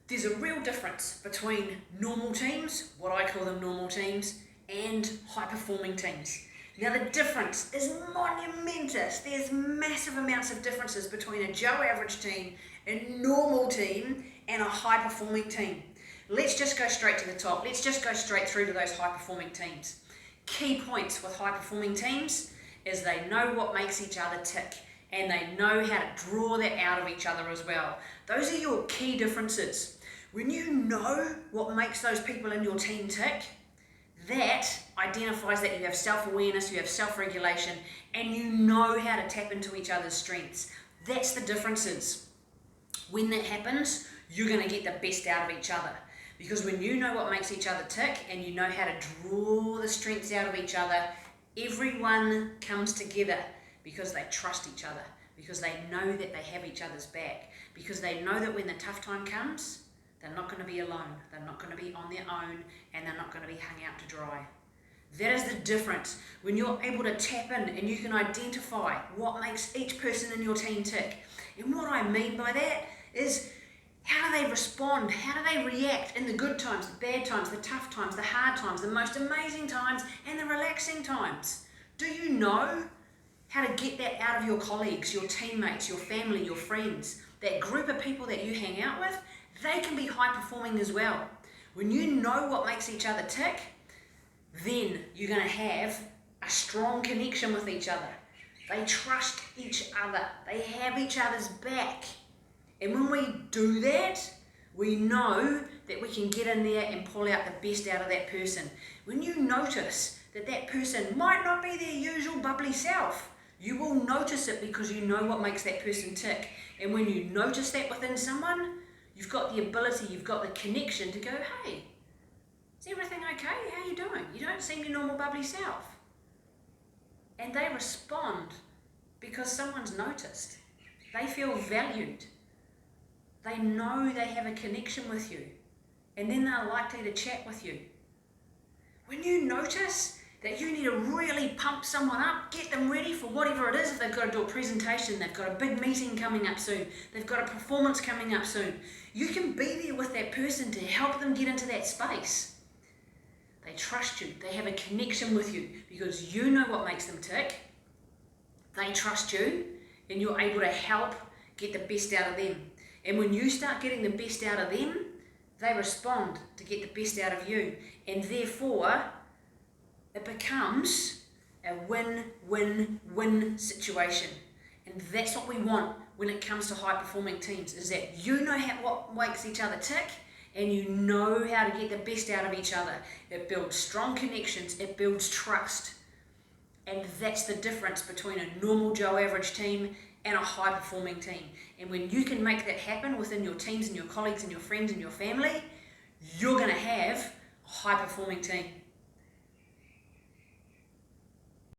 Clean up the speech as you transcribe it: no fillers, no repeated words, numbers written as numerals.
There's a real difference between normal teams, what I call them normal teams, and high-performing teams. Now the difference is monumentous. There's massive amounts of differences between a Joe average team, a normal team, and a high-performing team. Let's just go straight to the top. Let's just go straight through to those high-performing teams. Key points with high-performing teams is they know what makes each other tick, and they know how to draw that out of each other as well. Those are your key differences. When you know what makes those people in your team tick, that identifies that you have self-awareness, you have self-regulation, and you know how to tap into each other's strengths. That's the differences. When that happens, you're going to get the best out of each other. Because when you know what makes each other tick and you know how to draw the strengths out of each other, everyone comes together because they trust each other, because they know that they have each other's back, because they know that when the tough time comes, they're not going to be alone, they're not going to be on their own, and they're not going to be hung out to dry. That is the difference. When you're able to tap in and you can identify what makes each person in your team tick. And what I mean by that is, how do they respond? How do they react in the good times, the bad times, the tough times, the hard times, the most amazing times, and the relaxing times? Do you know how to get that out of your colleagues, your teammates, your family, your friends, that group of people that you hang out with? They can be high performing as well. When you know what makes each other tick, then you're going to have a strong connection with each other. They trust each other. They have each other's back. And when we do that, we know that we can get in there and pull out the best out of that person. When you notice that that person might not be their usual bubbly self, you will notice it because you know what makes that person tick. And when you notice that within someone, you've got the ability, you've got the connection to go, hey, is everything okay? How are you doing? You don't seem your normal bubbly self. And they respond because someone's noticed. They feel valued. They know they have a connection with you. And then they're likely to chat with you. When you notice that you need to really pump someone up, get them ready for whatever it is, if they've got to do a presentation, they've got a big meeting coming up soon, they've got a performance coming up soon, you can be there with that person to help them get into that space. They trust you, they have a connection with you because you know what makes them tick. They trust you and you're able to help get the best out of them. And when you start getting the best out of them, they respond to get the best out of you. And therefore, it becomes a win-win-win situation. And that's what we want when it comes to high-performing teams, is that you know what makes each other tick, and you know how to get the best out of each other. It builds strong connections, it builds trust. And that's the difference between a normal Joe average team and a high-performing team. And when you can make that happen within your teams and your colleagues and your friends and your family, you're going to have a high-performing team.